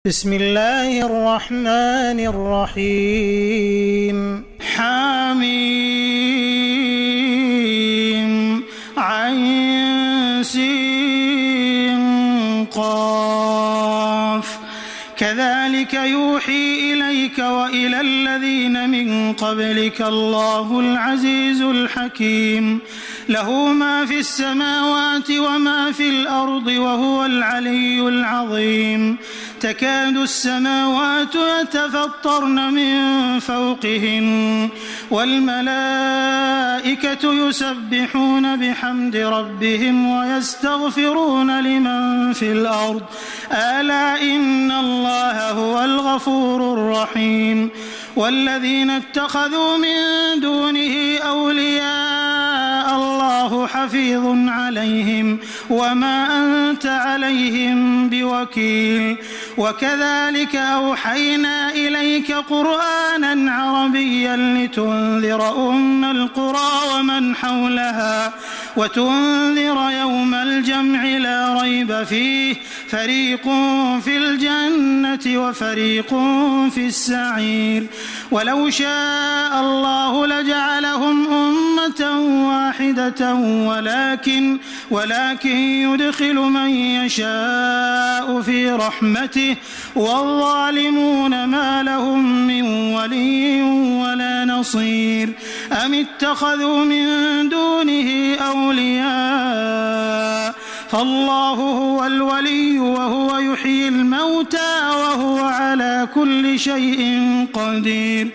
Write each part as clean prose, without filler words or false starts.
بسم الله الرحمن الرحيم حميم عين سين قاف كذلك يوحي إليك وإلى الذين من قبلك الله العزيز الحكيم له ما في السماوات وما في الأرض وهو العلي العظيم تكاد السماوات يتفطرن من فوقهن والملائكة يسبحون بحمد ربهم ويستغفرون لمن في الأرض ألا إن الله هو الغفور الرحيم والذين اتخذوا من دونه أولياء الله حفيظ عليهم وما أنت عليهم بوكيل وكذلك أوحينا إليك قرآنا عربيا لتنذر أم القرى ومن حولها وتنذر يوم الجمع لا ريب فيه فريق في الجنة وفريق في السعير ولو شاء الله لجعلهم أمة واحدة ولكن يدخل من يشاء في رحمته والظالمون ما لهم من ولي ولا نصير أم اتخذوا من دونه أولياء فالله هو الولي وهو يحيي الموتى وهو على كل شيء قدير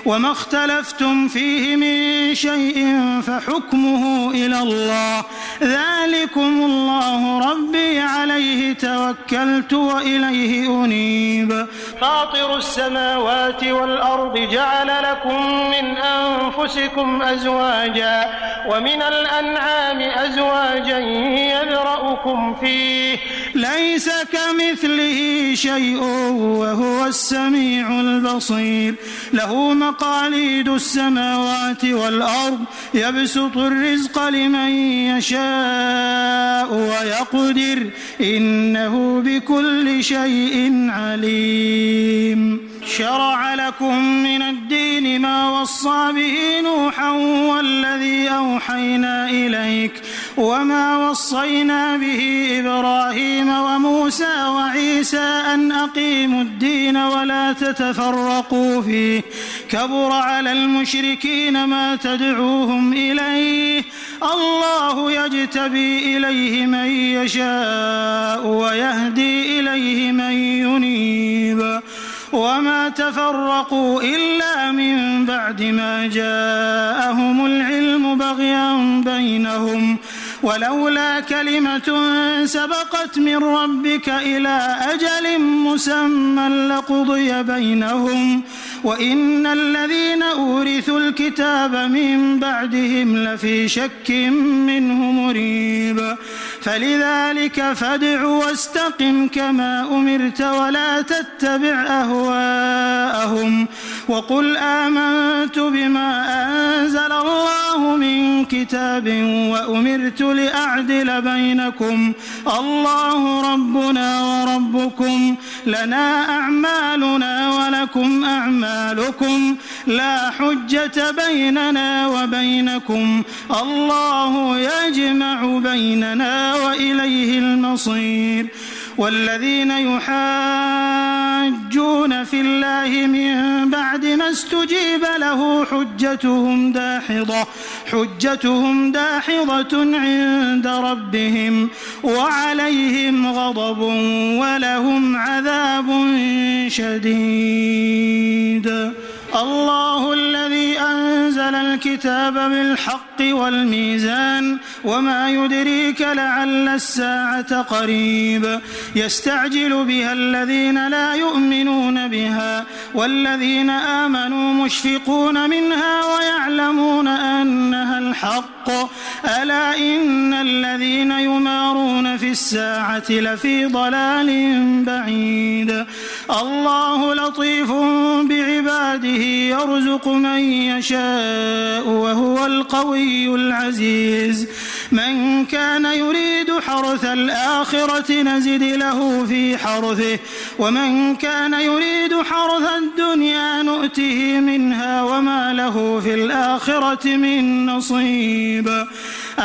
وما اختلفتم فيه من شيء فحكمه إلى الله ذلكم الله ربي عليه توكلت وإليه أنيب فاطر السماوات والأرض جعل لكم من أنفسكم أزواجا ومن الأنعام أزواجا يذرأكم فيه ليس كمثله شيء وهو السميع البصير له مقاليد السماوات والأرض يبسط الرزق لمن يشاء ويقدر إنه بكل شيء عليم شرع لكم من الدين ما وصى به نوحا والذي أوحينا إليك وما وصينا به إبراهيم وموسى وعيسى أن أقيموا الدين ولا تتفرقوا فيه كبر على المشركين ما تدعوهم إليه الله يجتبي إليه من يشاء ويهدي إليه من ينيب وما تفرقوا إلا من بعد ما جاءهم العلم بغيا بينهم ولولا كلمة سبقت من ربك إلى أجل مسمى لقضي بينهم وإن الذين أورثوا الكتاب من بعدهم لفي شك منه مريب فلذلك فادع واستقم كما أمرت ولا تتبع أهواءهم وقل آمنت بما أنزل الله من كتاب وأمرت لأعدل بينكم الله ربنا وربكم لنا أعمالنا ولكم أعمالكم لا حجة بيننا وبينكم الله يجمع بيننا وإليه المصير والذين يحاجون في الله من بعد ما استجيب له حجتهم داحضة عند ربهم وعليهم غضب ولهم عذاب شديد الله الذي أنزل الكتاب بالحق والميزان وما يدريك لعل الساعة قريب يستعجل بها الذين لا يؤمنون بها والذين آمنوا مشفقون منها ويعلمون أنها الحق ألا إن الذين يمارون في الساعة لفي ضلال بعيد الله لطيف بعباده يرزق من يشاء وهو القوي العزيز من كان يريد حرث الآخرة نزد له في حرثه ومن كان يريد حرث الدنيا نؤته منها وما له في الآخرة من نصيب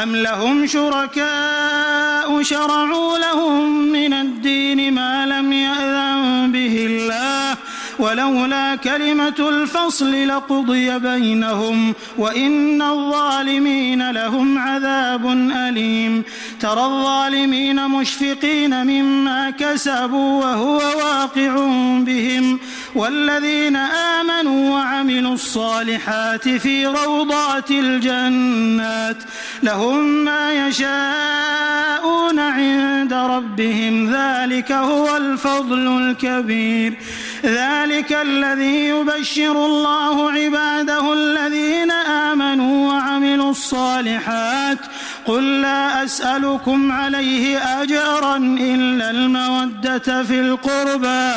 أم لهم شركاء شرعوا لهم من الدين ما لم يأذن به الله ولولا كلمة الفصل لقضي بينهم وإن الظالمين لهم عذاب أليم ترى الظالمين مشفقين مما كسبوا وهو واقع بهم والذين آمنوا وعملوا الصالحات في روضات الجنات لهم ما يشاءون عند ربهم ذلك هو الفضل الكبير ذلك الذي يبشر الله عباده الذين آمنوا وعملوا الصالحات قل لا أسألكم عليه أجرا إلا المودة في القربى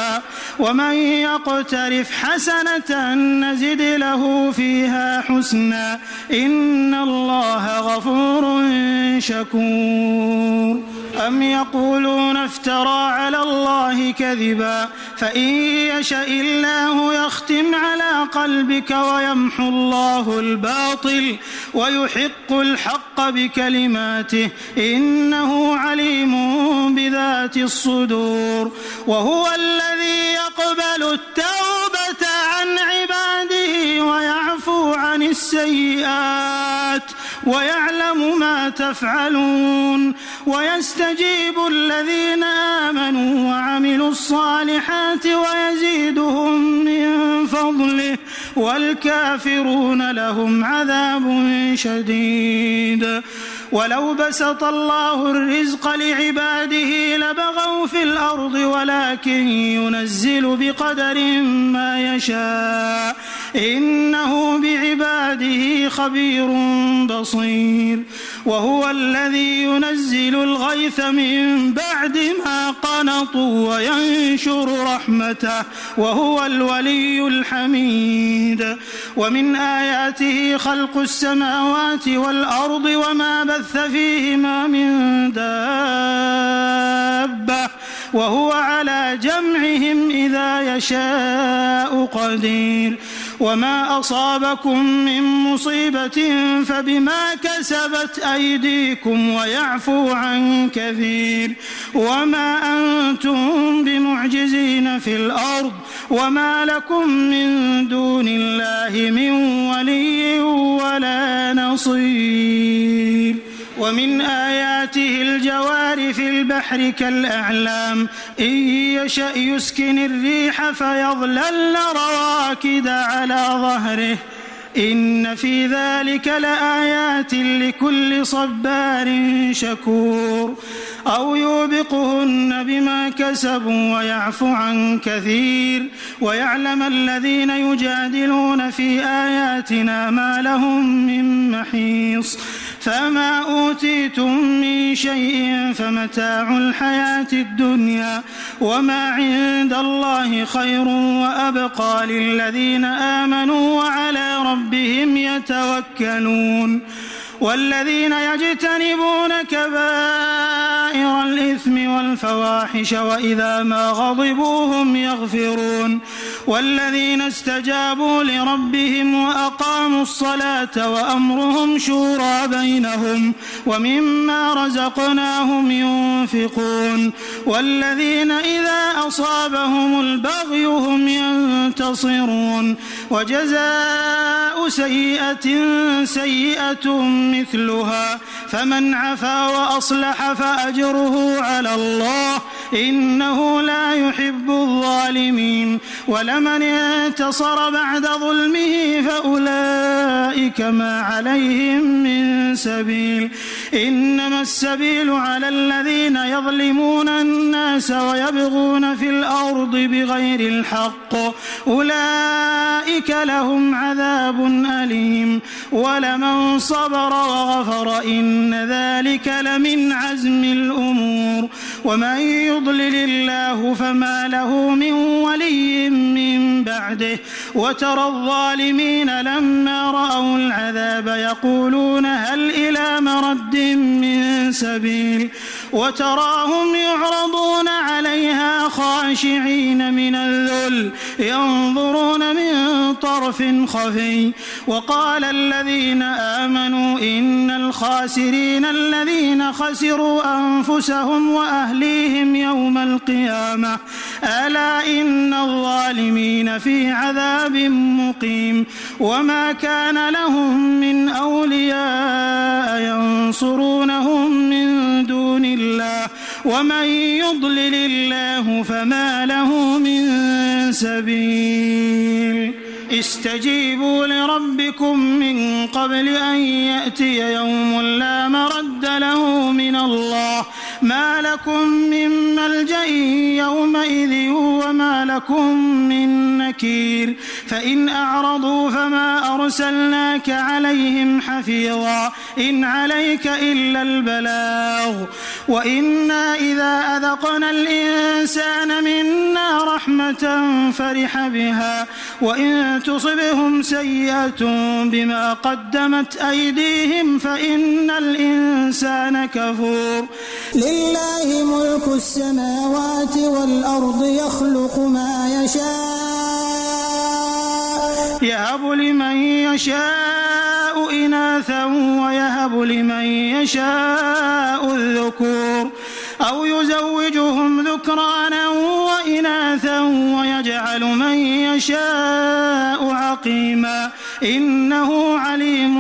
ومن يقترف حسنة نزد له فيها حسنا إن الله غفور شكور أم يقولون افترى على الله كذبا فإن يشأ الله يختم على قلبك ويمحو الله الباطل ويحق الحق بكلماته إنه عليم بذات الصدور وهو الذي يقبل التوبة عن عباده ويعفو عن السيئات ويعلم ما تفعلون ويستجيب الذين آمنوا وعملوا الصالحات ويزيدهم من فضله والكافرون لهم عذاب شديد ولو بسط الله الرزق لعباده لبغوا في الأرض ولكن ينزل بقدر ما يشاء إنه بعباده خبير بصير وهو الذي ينزل الغيث من بعد ما قنطوا وينشر رحمته وهو الولي الحميد ومن آياته خلق السماوات والأرض وما بث فيهما من دابة وهو على جمعهم إذا يشاء قدير وما أصابكم من مصيبة فبما كسبت أيديكم ويعفو عن كثير وما أنتم بمعجزين في الأرض وما لكم من دون الله من ولي ولا نصير ومن آياته الجوار في البحر كالأعلام إن يشأ يسكن الريح فيظللن رواكد على ظهره إن في ذلك لآيات لكل صبار شكور أو يوبقهن بما كسبوا ويعفو عن كثير ويعلم الذين يجادلون في آياتنا ما لهم من محيص فما أوتيتم من شيء فمتاع الحياة الدنيا وما عند الله خير وأبقى للذين آمنوا وعلى ربهم يتوكلون والذين يجتنبون كبائر الإثم والفواحش وإذا ما غضبوا هم يغفرون والذين استجابوا لربهم وأقاموا الصلاة وأمرهم شورى بينهم ومما رزقناهم ينفقون والذين إذا أصابهم البغي هم ينتصرون وجزاء سيئة سيئة مثلها فمن عفا وأصلح فأجره على الله إنه لا يحب الظالمين ولمن انتصر بعد ظلمه فأولئك ما عليهم من سبيل إنما السبيل على الذين يظلمون الناس ويبغون في الأرض بغير الحق أولئك لهم عذاب أليم ولمن صبر وغفر إن ذلك لمن عزم الأمور ومن يضلل الله فما له من ولي من بعده وترى الظالمين لما رأوا العذاب يقولون هل إلى مرد من سبيل وتراهم يعرضون عليها خاشعين من الذل ينظرون من طرف خفي وقال الذين آمنوا إن الخاسرين الذين خسروا أنفسهم وأهليهم يوم القيامة ألا إن الظالمين في عذاب مقيم وما كان لهم من أولياء ينصرونهم من دون الله ومن يضلل الله فما له من سبيل استجيبوا لربكم من قبل أن يأتي يوم لا مرد له من الله ما لكم من ملجأ يومئذ وما لكم من نكير فإن أعرضوا فما أرسلناك عليهم حفيظا إن عليك إلا البلاغ وإنا إذا أذقنا الإنسان منا رحمة فرح بها وإن تصبهم سيئة بما قدمت أيديهم فإن الإنسان كفور لله ملك السماوات والأرض يخلق ما يشاء يهب لمن يشاء إناثا ويهب لمن يشاء الذكور أو يزوجهم ذكرانا وإناثا ويجعل من يشاء عقيما إنه عليم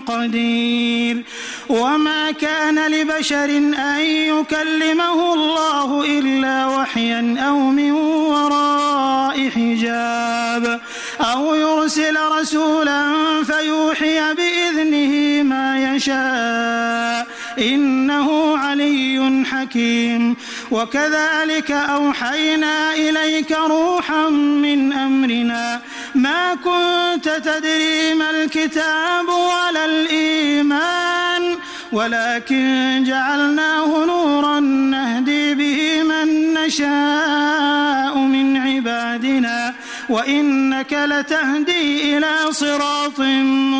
قدير وما كان لبشر أن يكلمه الله إلا وحيا أو من وراء حجاب أو يرسل رسولا فيوحي بإذنه ما يشاء إنه علي حكيم وكذلك أوحينا إليك روحا من أمرنا ما كنت تدري ما الكتاب ولا الإيمان ولكن جعلناه نورا نهدي به من نشاء من عبادنا وإنك لتهدي إلى صراط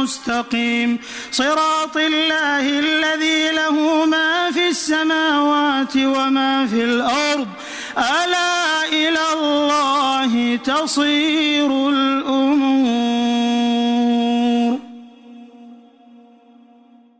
مستقيم صراط الله الذي له ما في السماوات وما في الأرض ألا إلى الله تصير الأمور